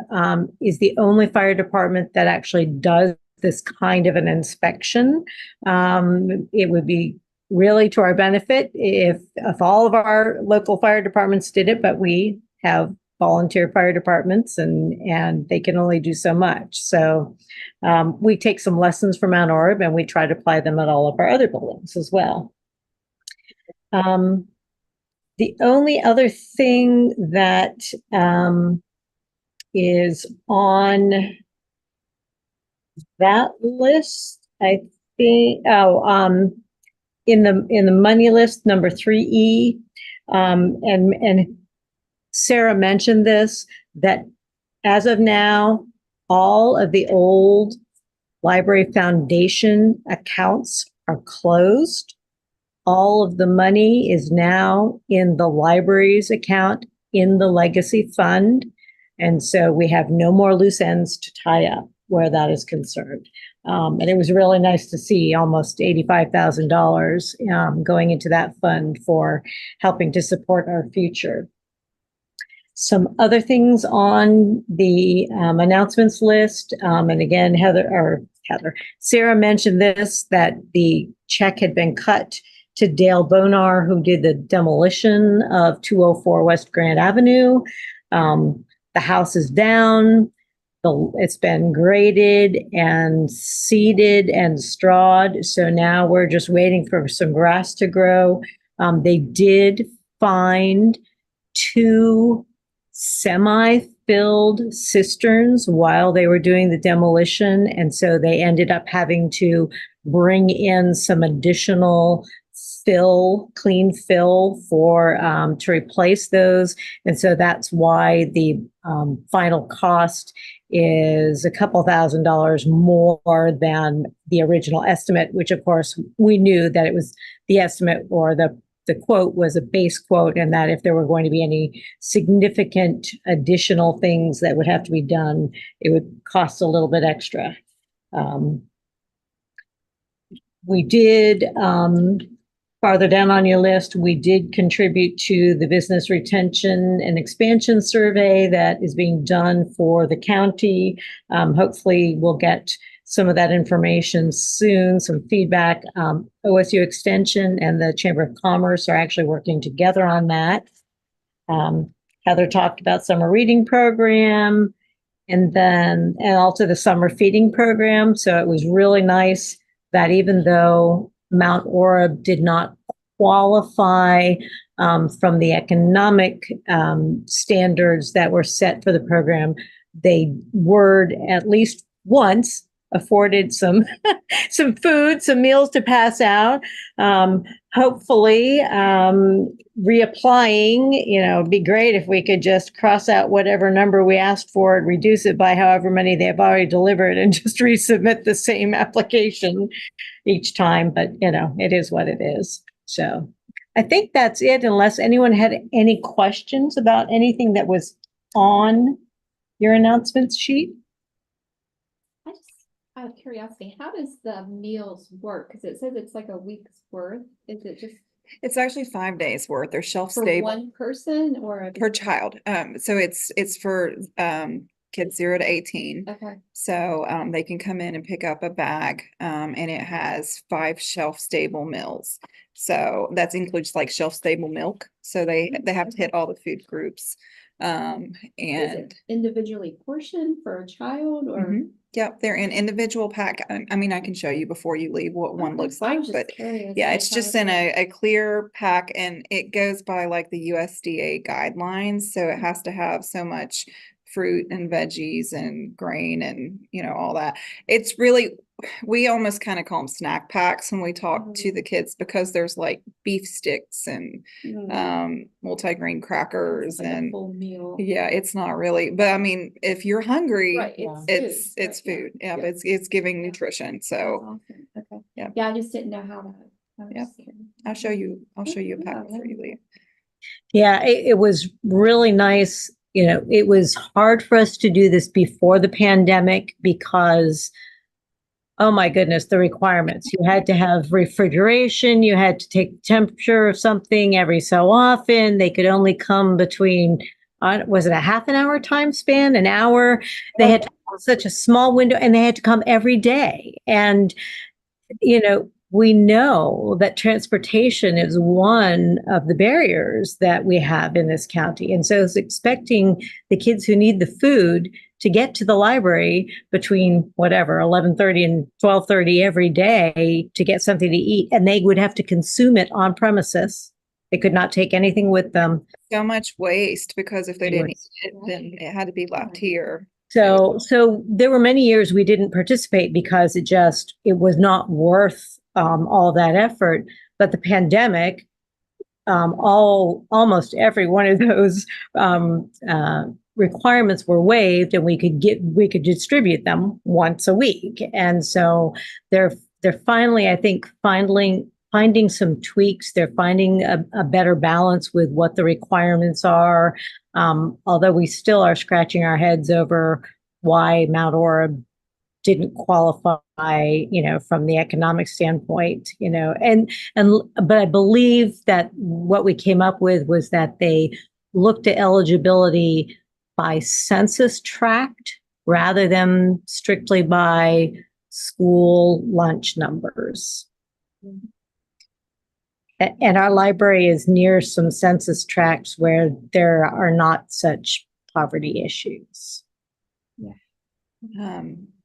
[SPEAKER 7] is the only fire department that actually does this kind of an inspection. It would be really to our benefit if all of our local fire departments did it, but we have volunteer fire departments and they can only do so much. So we take some lessons from Mount Orab and we try to apply them at all of our other buildings as well. The only other thing that is on that list, I think, in the money list, number 3E, and Sarah mentioned this, that as of now, all of the old library foundation accounts are closed. All of the money is now in the library's account in the legacy fund. And so we have no more loose ends to tie up where that is concerned. And it was really nice to see almost $85,000 going into that fund for helping to support our future. Some other things on the announcements list, and again, Sarah mentioned this, that the check had been cut to Dale Bonar, who did the demolition of 204 West Grand Avenue. The house is down. It's been graded and seeded and strawed. So now we're just waiting for some grass to grow. They did find 2 semi-filled cisterns while they were doing the demolition. And so they ended up having to bring in some additional clean fill to replace those. And so that's why the final cost is a couple $1,000s more than the original estimate, which of course we knew that it was the estimate, or the quote was a base quote, and that if there were going to be any significant additional things that would have to be done, it would cost a little bit extra. We did farther down on your list, we did contribute to the business retention and expansion survey that is being done for the county. Hopefully we'll get some of that information soon, some feedback. OSU Extension and the Chamber of Commerce are actually working together on that. Heather talked about summer reading program and also the summer feeding program. So it was really nice that even though Mount Orab did not qualify from the economic standards that were set for the program, they were at least once afforded some some food, some meals to pass out. Hopefully, reapplying, it'd be great if we could just cross out whatever number we asked for and reduce it by however many they've already delivered and just resubmit the same application each time. But, it is what it is. So I think that's it, unless anyone had any questions about anything that was on your announcements sheet.
[SPEAKER 8] I just, out of curiosity, how does the meals work? Cause it says it's like a week's worth. Is it just
[SPEAKER 9] It's actually 5 days worth. They're shelf
[SPEAKER 8] for
[SPEAKER 9] stable
[SPEAKER 8] one person or?
[SPEAKER 9] per child. So it's for kids 0 to 18.
[SPEAKER 8] Okay,
[SPEAKER 9] So they can come in and pick up a bag, and it has 5 shelf stable meals. So that includes like shelf stable milk. So they have to hit all the food groups.
[SPEAKER 8] is
[SPEAKER 9] And
[SPEAKER 8] it individually portioned for a child or?
[SPEAKER 9] Mhm. Yep, they're in individual pack. I mean, I can show you before you leave what one
[SPEAKER 8] Okay,
[SPEAKER 9] looks
[SPEAKER 8] I
[SPEAKER 9] like,
[SPEAKER 8] was just
[SPEAKER 9] but
[SPEAKER 8] curious,
[SPEAKER 9] yeah,
[SPEAKER 8] like,
[SPEAKER 9] it's
[SPEAKER 8] how
[SPEAKER 9] just
[SPEAKER 8] it
[SPEAKER 9] in
[SPEAKER 8] works.
[SPEAKER 9] a clear pack, and it goes by like the USDA guidelines. So it has to have so much fruit and veggies and grain and, all that. It's really, we almost kind of call them snack packs when we talk to the kids, because there's like beef sticks and multigrain crackers
[SPEAKER 8] It's like a
[SPEAKER 9] and
[SPEAKER 8] full meal.
[SPEAKER 9] yeah, it's not really, but I mean, if you're hungry,
[SPEAKER 8] Right,
[SPEAKER 9] it's
[SPEAKER 8] food,
[SPEAKER 9] it's
[SPEAKER 8] right, yeah.
[SPEAKER 9] food. Yeah, but
[SPEAKER 8] Yeah.
[SPEAKER 9] it's giving
[SPEAKER 8] Yeah.
[SPEAKER 9] nutrition.
[SPEAKER 8] That's
[SPEAKER 9] So
[SPEAKER 8] awesome. Okay.
[SPEAKER 9] Yeah.
[SPEAKER 8] Yeah, I just didn't know how that. I was
[SPEAKER 9] Yeah.
[SPEAKER 8] curious.
[SPEAKER 9] I'll show you a pack
[SPEAKER 8] Yeah,
[SPEAKER 9] before you leave.
[SPEAKER 7] Yeah, it was really nice. It was hard for us to do this before the pandemic because, oh my goodness, the requirements. You had to have refrigeration, you had to take the temperature of something every so often. They could only come between, was it a half an hour time span, an hour? They had such a small window and they had to come every day. And, we know that transportation is one of the barriers that we have in this county. And so it's expecting the kids who need the food to get to the library between whatever, 11:30 and 12:30 every day to get something to eat. And they would have to consume it on premises. They could not take anything with them.
[SPEAKER 9] So much waste, because if they didn't eat it,
[SPEAKER 8] Right.
[SPEAKER 9] then it had to be left here.
[SPEAKER 7] So there were many years we didn't participate because it was not worth all that effort. But the pandemic, almost every one of those requirements were waived, and we could distribute them once a week. And so they're finally, I think, finding some tweaks. They're finding a better balance with what the requirements are. Although we still are scratching our heads over why Mount Orab didn't qualify, from the economic standpoint, but I believe that what we came up with was that they looked at eligibility by census tract rather than strictly by school lunch numbers. And our library is near some census tracts where there are not such poverty issues.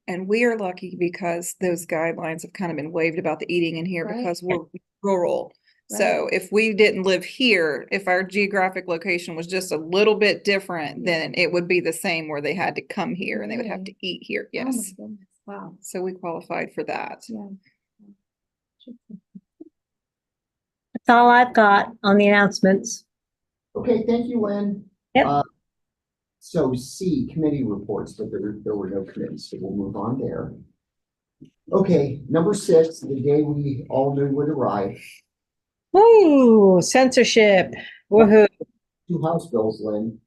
[SPEAKER 9] And we are lucky because those guidelines have kind of been waived about the eating in here
[SPEAKER 8] Right.
[SPEAKER 9] because we're rural. So if we didn't live here, if our geographic location was just a little bit different, then it would be the same where they had to come here and they would have to eat here.
[SPEAKER 8] Oh my
[SPEAKER 9] Yes.
[SPEAKER 8] goodness, wow,
[SPEAKER 9] So we qualified for that.
[SPEAKER 8] yeah.
[SPEAKER 7] That's all I've got on the announcements.
[SPEAKER 2] Okay, thank you, Lynn.
[SPEAKER 7] Yep.
[SPEAKER 2] So C, committee reports, but there were no committees, so we'll move on there. Okay, number 6, the day we all knew would arrive.
[SPEAKER 7] Ooh, censorship. Woohoo.
[SPEAKER 2] 2 House bills, Lynn.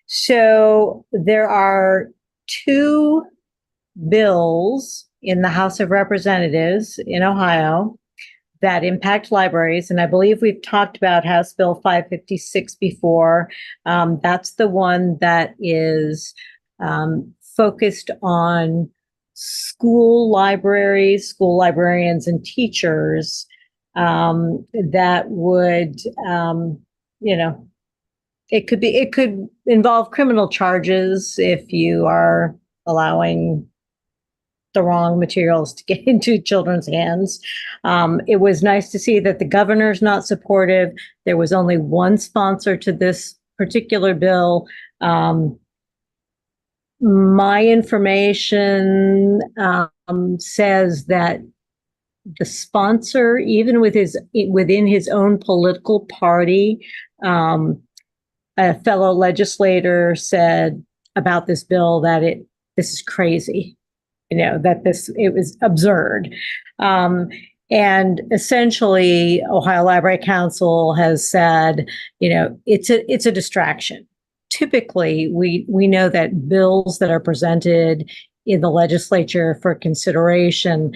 [SPEAKER 7] So there are 2 bills in the House of Representatives in Ohio. that impact libraries. And I believe we've talked about House Bill 556 before. That's the one that is focused on school libraries, school librarians and teachers that would, it could involve criminal charges if you are allowing the wrong materials to get into children's hands. It was nice to see that the governor's not supportive. There was only one sponsor to this particular bill. My information says that the sponsor, even within his own political party, a fellow legislator said about this bill that this is crazy, that it was absurd. And essentially, Ohio Library Council has said, it's a distraction. Typically, we know that bills that are presented in the legislature for consideration,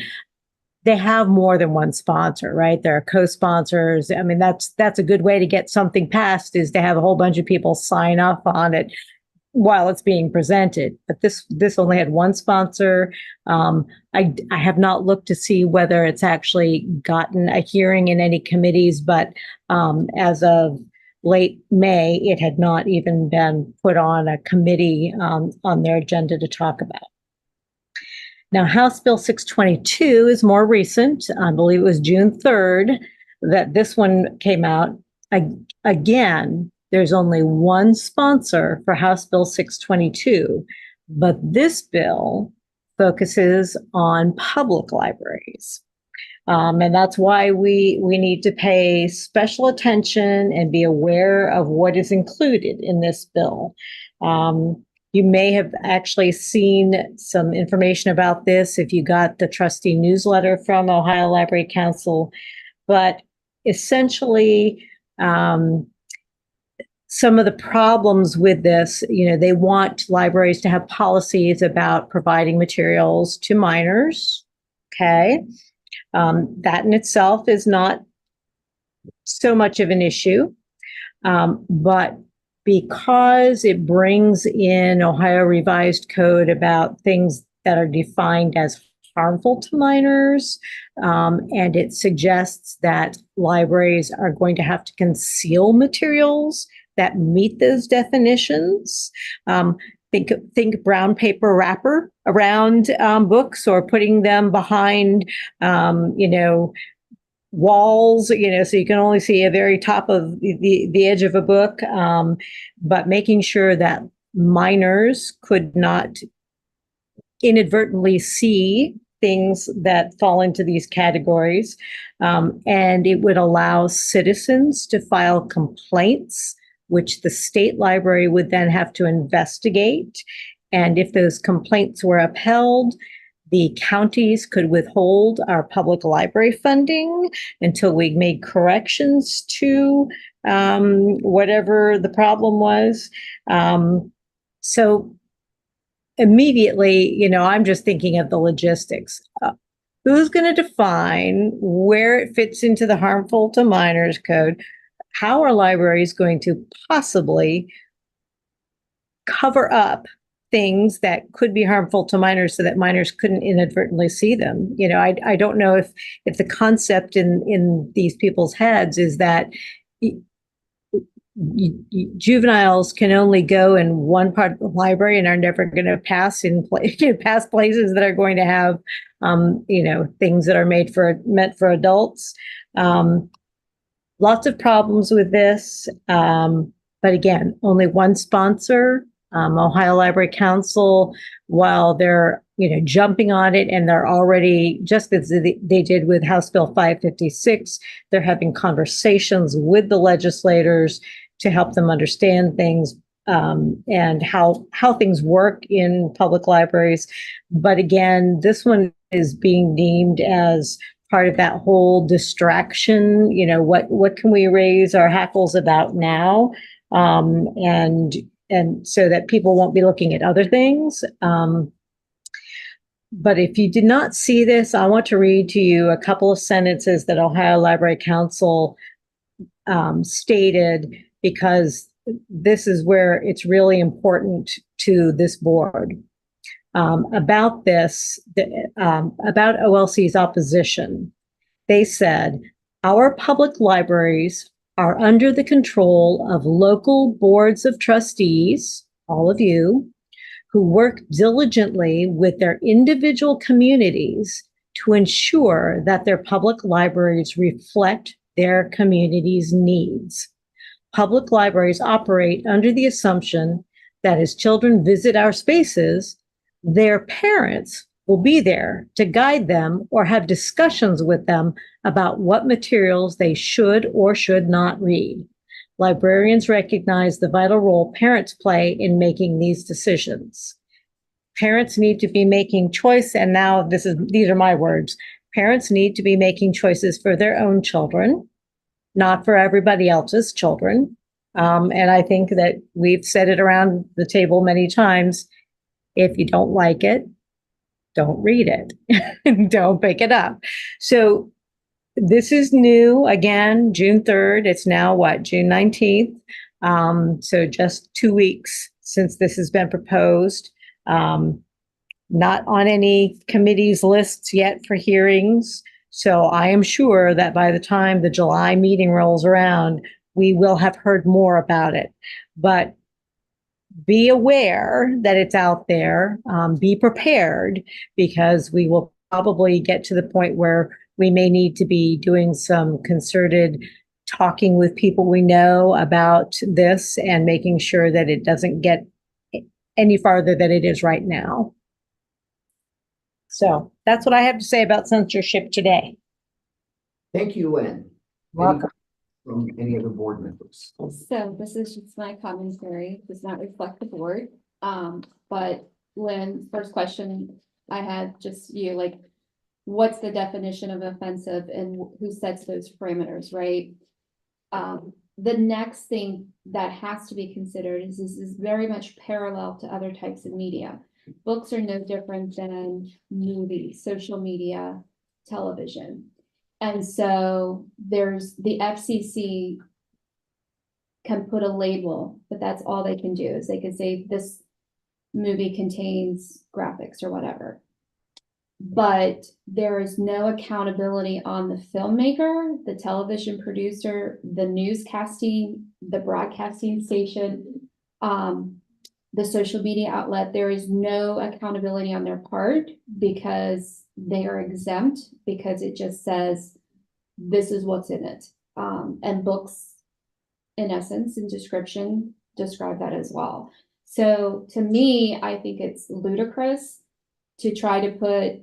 [SPEAKER 7] they have more than one sponsor, right? There are co-sponsors. I mean, that's a good way to get something passed, is to have a whole bunch of people sign off on it while it's being presented. But this only had one sponsor. I have not looked to see whether it's actually gotten a hearing in any committees, but as of late May, it had not even been put on a committee on their agenda to talk about. Now, House Bill 622 is more recent. I believe it was June 3rd that this one came out. Again, there's only one sponsor for House Bill 622, but this bill focuses on public libraries. And that's why we need to pay special attention and be aware of what is included in this bill. You may have actually seen some information about this if you got the trustee newsletter from Ohio Library Council, but essentially, some of the problems with this, they want libraries to have policies about providing materials to minors. Okay. That in itself is not so much of an issue, but because it brings in Ohio Revised Code about things that are defined as harmful to minors, and it suggests that libraries are going to have to conceal materials that meet those definitions. Think brown paper wrapper around books, or putting them behind, walls, so you can only see a very top of the edge of a book, but making sure that minors could not inadvertently see things that fall into these categories. And it would allow citizens to file complaints, which the state library would then have to investigate. And if those complaints were upheld, the counties could withhold our public library funding until we made corrections to whatever the problem was. So immediately, I'm just thinking of the logistics. Who's going to define where it fits into the harmful to minors code? How are libraries going to possibly cover up things that could be harmful to minors so that minors couldn't inadvertently see them? I don't know if the concept in these people's heads is that juveniles can only go in one part of the library and are never going to pass past places that are going to have things that are meant for adults. Lots of problems with this, but again, only one sponsor. Ohio Library Council, while they're jumping on it, and they're already, just as they did with House Bill 556, they're having conversations with the legislators to help them understand things and how things work in public libraries. But again, this one is being deemed as part of that whole distraction. What can we raise our hackles about now? And so that people won't be looking at other things. But if you did not see this, I want to read to you a couple of sentences that Ohio Library Council stated, because this is where it's really important to this board. About this, about OLC's opposition. They said, our public libraries are under the control of local boards of trustees, all of you, who work diligently with their individual communities to ensure that their public libraries reflect their community's needs. Public libraries operate under the assumption that as children visit our spaces, their parents will be there to guide them or have discussions with them about what materials they should or should not read. Librarians recognize the vital role parents play in making these decisions. Parents need to be making choice, and now these are my words. Parents need to be making choices for their own children, not for everybody else's children. And I think that we've said it around the table many times. If you don't like it, don't read it. Don't pick it up. So this is new, again, June 3rd. It's now what, June 19th? So just 2 weeks since this has been proposed. Not on any committee's lists yet for hearings. So I am sure that by the time the July meeting rolls around, we will have heard more about it. But be aware that it's out there. Be prepared, because we will probably get to the point where we may need to be doing some concerted talking with people we know about this and making sure that it doesn't get any farther than it is right now. So that's what I have to say about censorship today.
[SPEAKER 2] Thank you, Lynn.
[SPEAKER 7] Welcome.
[SPEAKER 2] From any other board members?
[SPEAKER 8] So this is just my commentary, does not reflect the board. But Lynn, first question I had just you, like, what's the definition of offensive and who sets those parameters, right? The next thing that has to be considered is this is very much parallel to other types of media. Books are no different than movies, social media, television. And so there's the FCC can put a label, but that's all they can do is they can say this movie contains graphics or whatever. But there is no accountability on the filmmaker, the television producer, the newscasting, the broadcasting station, the social media outlet. There is no accountability on their part because they are exempt, because it just says this is what's in it. And books, in essence, in description, describe that as well. So to me, I think it's ludicrous to try to put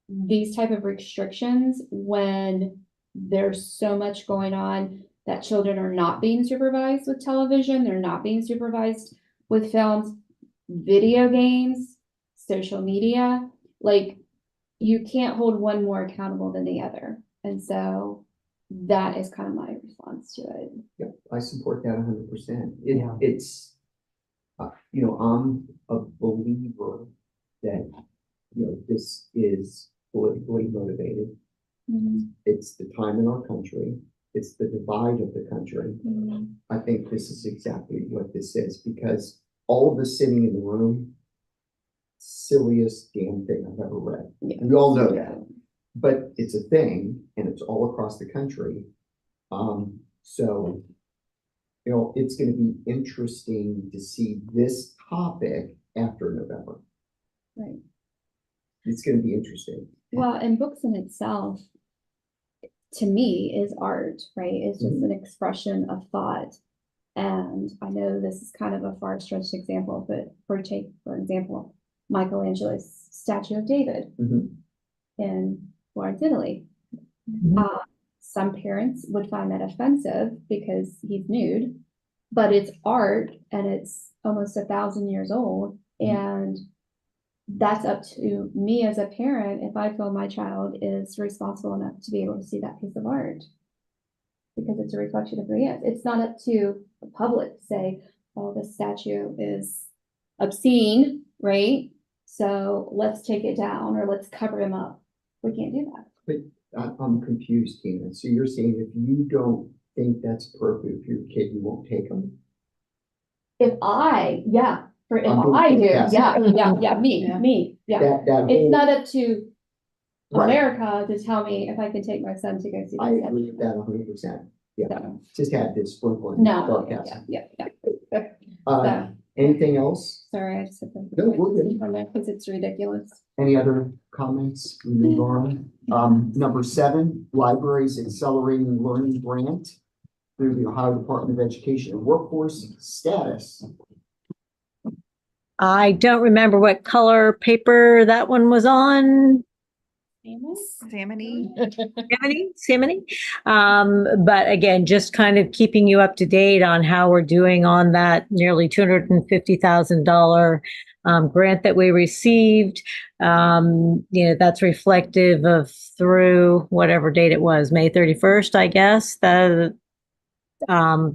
[SPEAKER 8] these type of restrictions when there's so much going on that children are not being supervised with television, they're not being supervised with films, video games, social media. Like, you can't hold one more accountable than the other. And so that is kind of my response to it.
[SPEAKER 2] Yep, I support that 100%.
[SPEAKER 1] Yeah.
[SPEAKER 2] It's, I'm a believer that, this is politically motivated. It's the time in our country. It's the divide of the country. I think this is exactly what this is, because all of us sitting in the room, silliest damn thing I've ever read.
[SPEAKER 8] Yeah.
[SPEAKER 2] We all know that, but it's a thing, and it's all across the country. So, it's going to be interesting to see this topic after November.
[SPEAKER 8] Right.
[SPEAKER 2] It's going to be interesting.
[SPEAKER 8] Well, and books in itself, to me, is art, right? It's just an expression of thought. And I know this is kind of a far-stretched example, but for example, Michelangelo's statue of David in Florence, Italy. Some parents would find that offensive because he's nude, but it's art and it's almost 1,000 years old. And that's up to me as a parent if I feel my child is responsible enough to be able to see that piece of art, because it's a reflection of who he is. It's not up to the public to say, oh, this statue is obscene, right? So let's take it down or let's cover him up. We can't do that.
[SPEAKER 2] I'm confused, Tina. So you're saying if you don't think that's appropriate for your kid, you won't take them?
[SPEAKER 8] If I do,
[SPEAKER 2] being
[SPEAKER 8] yeah,
[SPEAKER 2] sarcastic.
[SPEAKER 8] me, yeah.
[SPEAKER 2] That
[SPEAKER 8] It's
[SPEAKER 2] whole,
[SPEAKER 8] not up to
[SPEAKER 2] right,
[SPEAKER 8] America to tell me if I can take my son to go see.
[SPEAKER 2] I
[SPEAKER 8] this
[SPEAKER 2] agree with that 100%. Yeah,
[SPEAKER 8] So,
[SPEAKER 2] just had this sprinkling
[SPEAKER 8] no,
[SPEAKER 2] sarcasm.
[SPEAKER 8] yeah.
[SPEAKER 2] Uh,
[SPEAKER 8] So,
[SPEAKER 2] anything else?
[SPEAKER 8] sorry, I just had to.
[SPEAKER 2] No, we're good.
[SPEAKER 8] Because it's ridiculous.
[SPEAKER 2] Any other comments? We move on. Number 7, Libraries Accelerating Learning Grant through the Ohio Department of Education and Workforce status.
[SPEAKER 7] I don't remember what color paper that one was on.
[SPEAKER 9] Salmony.
[SPEAKER 7] Simony. But again, just kind of keeping you up to date on how we're doing on that nearly $250,000 grant that we received. That's reflective of through whatever date it was, May 31st, I guess, the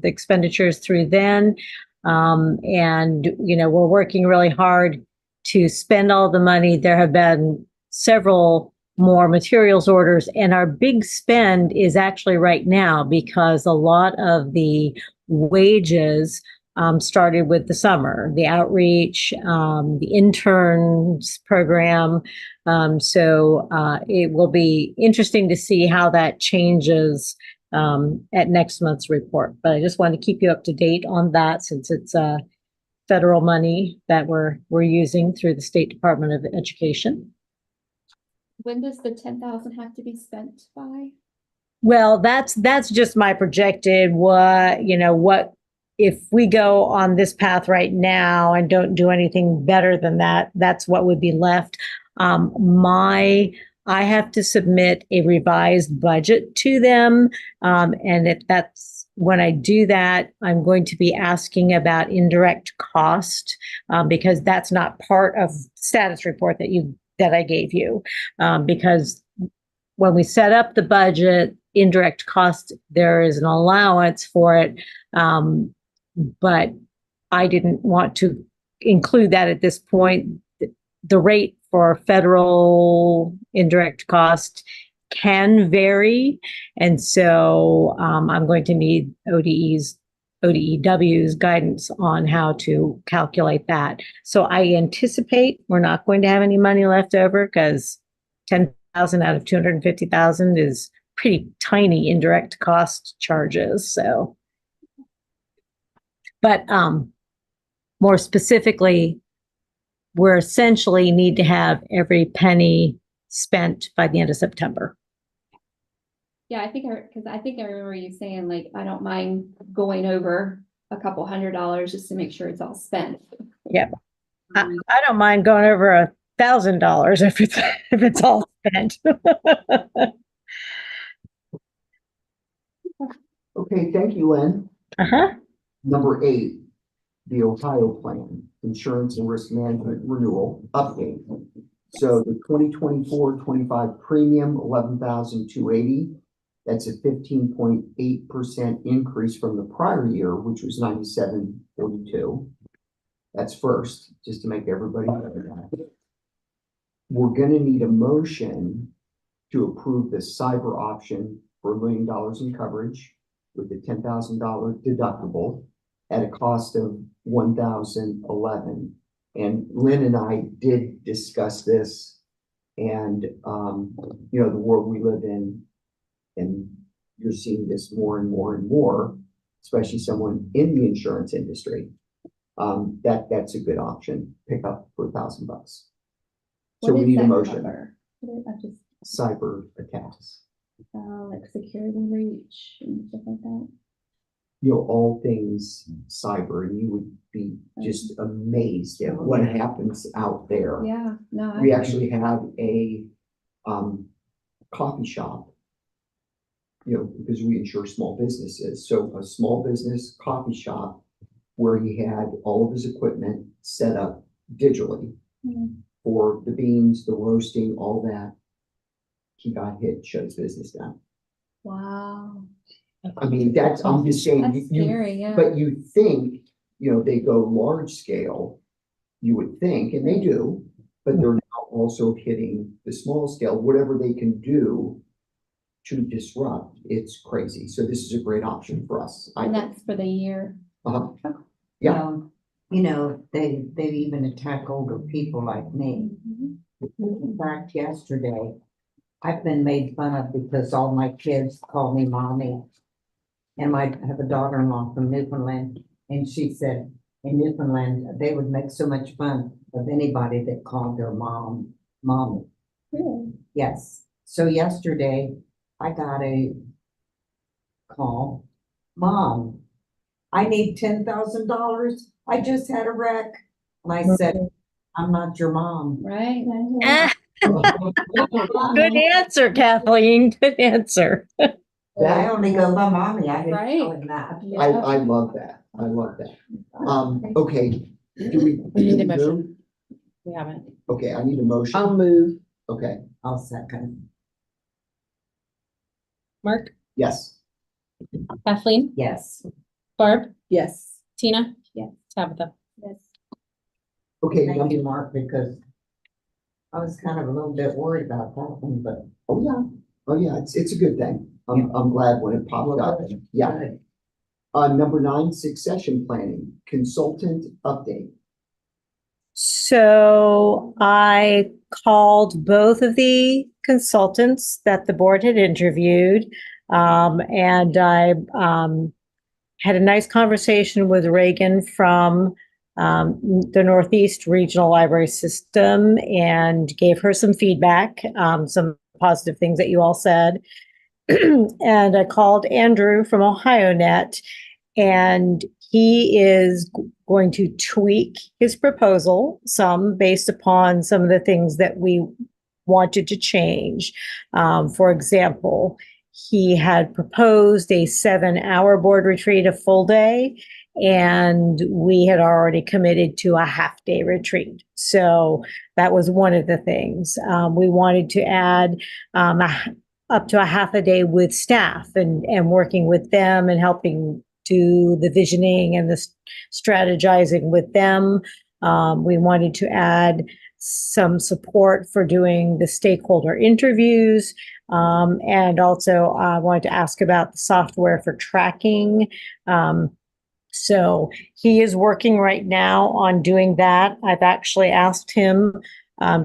[SPEAKER 7] expenditures through then. And we're working really hard to spend all the money. There have been several more materials orders, and our big spend is actually right now because a lot of the wages started with the summer, the outreach, the interns program. So it will be interesting to see how that changes at next month's report. But I just want to keep you up to date on that since it's federal money that we're using through the State Department of Education.
[SPEAKER 8] When does the 10,000 have to be spent by?
[SPEAKER 7] Well, that's just my projected what if we go on this path right now and don't do anything better than that, that's what would be left. I have to submit a revised budget to them. And when I do that, I'm going to be asking about indirect cost because that's not part of status report that I gave you. Because when we set up the budget, indirect cost, there is an allowance for it. But I didn't want to include that at this point. The rate for federal indirect cost can vary. And so I'm going to need ODEW's guidance on how to calculate that. So I anticipate we're not going to have any money left over because 10,000 out of 250,000 is pretty tiny indirect cost charges. So, but more specifically, we're essentially need to have every penny spent by the end of September.
[SPEAKER 8] Yeah, because I think I remember you saying like, I don't mind going over a couple $100 just to make sure it's all spent.
[SPEAKER 7] Yep. I don't mind going over $1,000 if it's all spent.
[SPEAKER 2] Okay, thank you, Lynn. Number 8, the Ohio Plan, Insurance and Risk Management Renewal Update. So the 2024-25 premium, $11,280. That's a 15.8% increase from the prior year, which was $97.42. That's first, just to make everybody know that. We're going to need a motion to approve the cyber option for $1 million in coverage with a $10,000 deductible at a cost of $1,011. And Lynn and I did discuss this, and the world we live in, and you're seeing this more and more and more, especially someone in the insurance industry. That's a good option. Pick up for $1,000. So we need a motion. Cyber attacks.
[SPEAKER 8] Like security breach and stuff like that.
[SPEAKER 2] All things cyber, and you would be just amazed at what happens out there.
[SPEAKER 8] Yeah, no.
[SPEAKER 2] We actually have a coffee shop, because we insure small businesses. So a small business coffee shop where he had all of his equipment set up digitally for the beans, the roasting, all that. He got hit, shut his business down.
[SPEAKER 8] Wow.
[SPEAKER 2] I mean, I'm just saying,
[SPEAKER 8] That's scary, yeah.
[SPEAKER 2] but you think, they go large scale, you would think, and they do, but they're now also hitting the small scale, whatever they can do to disrupt, it's crazy. So this is a great option for us. I
[SPEAKER 8] And
[SPEAKER 2] think.
[SPEAKER 8] that's for the year.
[SPEAKER 2] Uh-huh. Yeah.
[SPEAKER 10] You know, they even attack older people like me. In fact, yesterday, I've been made fun of because all my kids call me mommy. And I have a daughter-in-law from Newfoundland, and she said, in Newfoundland, they would make so much fun of anybody that called their mom, mommy.
[SPEAKER 8] Really?
[SPEAKER 10] Yes. So yesterday, I got a call, Mom, I need $10,000. I just had a wreck. And I said, I'm not your mom.
[SPEAKER 8] Right?
[SPEAKER 7] Ah, good answer, Kathleen. Good answer.
[SPEAKER 10] I only go by mommy. I didn't
[SPEAKER 8] Right.
[SPEAKER 10] tell him that.
[SPEAKER 2] I love that. I love that. Okay. Do
[SPEAKER 5] We need a
[SPEAKER 2] move?
[SPEAKER 5] motion. We haven't.
[SPEAKER 2] Okay, I need a motion.
[SPEAKER 4] I'll move.
[SPEAKER 2] Okay,
[SPEAKER 10] I'll second.
[SPEAKER 5] Mark,
[SPEAKER 2] yes.
[SPEAKER 5] Kathleen,
[SPEAKER 10] Yes.
[SPEAKER 5] Barb,
[SPEAKER 4] Yes.
[SPEAKER 5] Tina?
[SPEAKER 8] Yes.
[SPEAKER 5] Tabitha?
[SPEAKER 8] Yes.
[SPEAKER 2] Okay,
[SPEAKER 10] Thank you, Mark, because I was kind of a little bit worried about that one, but.
[SPEAKER 2] oh yeah, it's a good thing. I'm glad when it popped up.
[SPEAKER 10] Good.
[SPEAKER 2] Yeah.
[SPEAKER 10] Good.
[SPEAKER 2] Number 9, succession planning, consultant update.
[SPEAKER 7] So I called both of the consultants that the board had interviewed. And I had a nice conversation with Reagan from the Northeast Regional Library System and gave her some feedback, some positive things that you all said. And I called Andrew from OhioNet, and he is going to tweak his proposal some based upon some of the things that we wanted to change. For example, he had proposed a 7-hour board retreat, a full day, and we had already committed to a half-day retreat. So that was one of the things. We wanted to add up to a half a day with staff and working with them and helping do the visioning and the strategizing with them. We wanted to add some support for doing the stakeholder interviews. And also I wanted to ask about the software for tracking. So he is working right now on doing that. I've actually asked him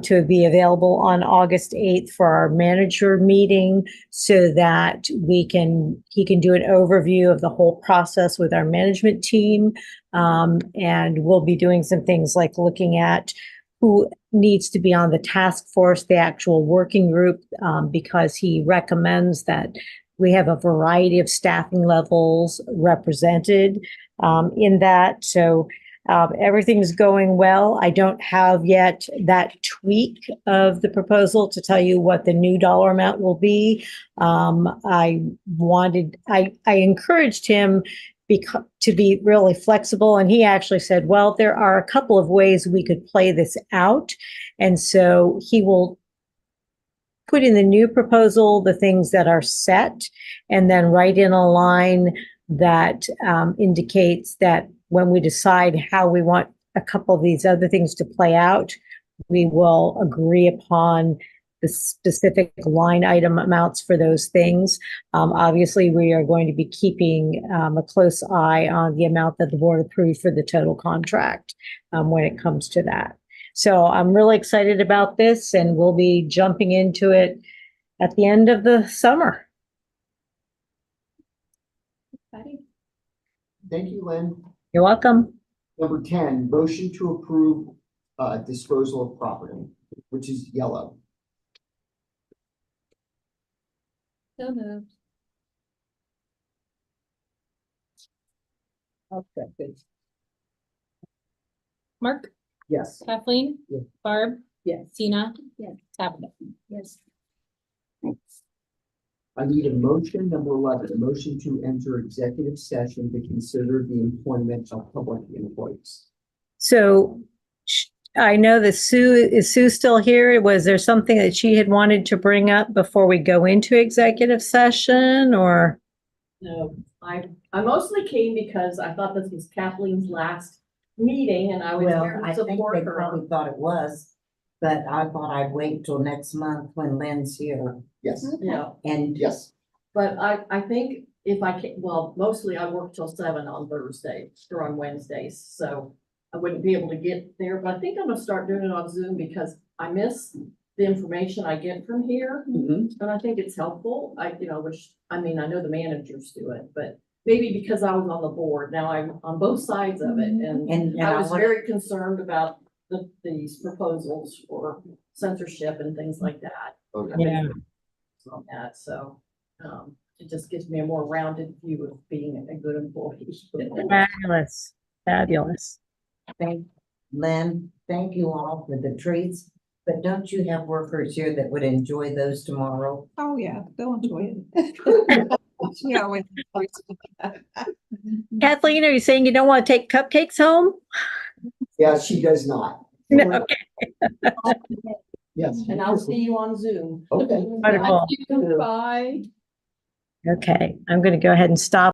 [SPEAKER 7] to be available on August 8th for our manager meeting so that he can do an overview of the whole process with our management team. And we'll be doing some things like looking at who needs to be on the task force, the actual working group, because he recommends that we have a variety of staffing levels represented in that. So everything's going well. I don't have yet that tweak of the proposal to tell you what the new dollar amount will be. I encouraged him to be really flexible. And he actually said, well, there are a couple of ways we could play this out. And so he will put in the new proposal the things that are set and then write in a line that indicates that when we decide how we want a couple of these other things to play out, we will agree upon the specific line item amounts for those things. Obviously, we are going to be keeping a close eye on the amount that the board approved for the total contract when it comes to that. So I'm really excited about this, and we'll be jumping into it at the end of the summer.
[SPEAKER 8] Exciting.
[SPEAKER 2] Thank you, Lynn.
[SPEAKER 7] You're welcome.
[SPEAKER 2] Number 10, motion to approve disposal of property, which is yellow.
[SPEAKER 8] So moved.
[SPEAKER 4] I'll second.
[SPEAKER 5] Mark,
[SPEAKER 2] Yes.
[SPEAKER 5] Kathleen?
[SPEAKER 2] Yeah.
[SPEAKER 5] Barb?
[SPEAKER 4] Yes.
[SPEAKER 5] Tina?
[SPEAKER 8] Yes.
[SPEAKER 5] Tabitha?
[SPEAKER 8] Yes.
[SPEAKER 2] I need a motion, number 11, a motion to enter executive session to consider the employment of public employees.
[SPEAKER 7] So I know that is Sue still here? Was there something that she had wanted to bring up before we go into executive session, or?
[SPEAKER 6] No, I mostly came because I thought this was Kathleen's last meeting and I was
[SPEAKER 10] Well,
[SPEAKER 6] here
[SPEAKER 10] I
[SPEAKER 6] to
[SPEAKER 10] think
[SPEAKER 6] support
[SPEAKER 10] they
[SPEAKER 6] her.
[SPEAKER 10] probably thought it was. but I thought I'd wait till next month when Lynn's here.
[SPEAKER 2] Yes,
[SPEAKER 6] Yeah,
[SPEAKER 10] And
[SPEAKER 2] yes.
[SPEAKER 6] but I think if I can, well, mostly I work till 7 on Thursdays or on Wednesdays, so I wouldn't be able to get there, but I think I'm gonna start doing it on Zoom because I miss the information I get from here.
[SPEAKER 2] Mhm.
[SPEAKER 6] And I think it's helpful. I mean, I know the managers do it, but maybe because I was on the board, now I'm on both sides of it. And I was
[SPEAKER 10] wanna-
[SPEAKER 6] very concerned about these proposals for censorship and things like that.
[SPEAKER 2] Okay.
[SPEAKER 7] Yeah.
[SPEAKER 6] On that, so, it just gives me a more rounded view of being a good employee.
[SPEAKER 7] Fabulous, fabulous.
[SPEAKER 10] Lynn, thank you all for the treats, but don't you have workers here that would enjoy those tomorrow?
[SPEAKER 9] Oh, yeah, they'll enjoy it. Yeah, with.
[SPEAKER 7] Kathleen, are you saying you don't want to take cupcakes home?
[SPEAKER 2] Yeah, she does not.
[SPEAKER 7] No, okay.
[SPEAKER 2] Yes.
[SPEAKER 6] And I'll see you on Zoom.
[SPEAKER 2] Okay.
[SPEAKER 7] Wonderful.
[SPEAKER 6] Bye.
[SPEAKER 7] Okay, I'm going to go ahead and stop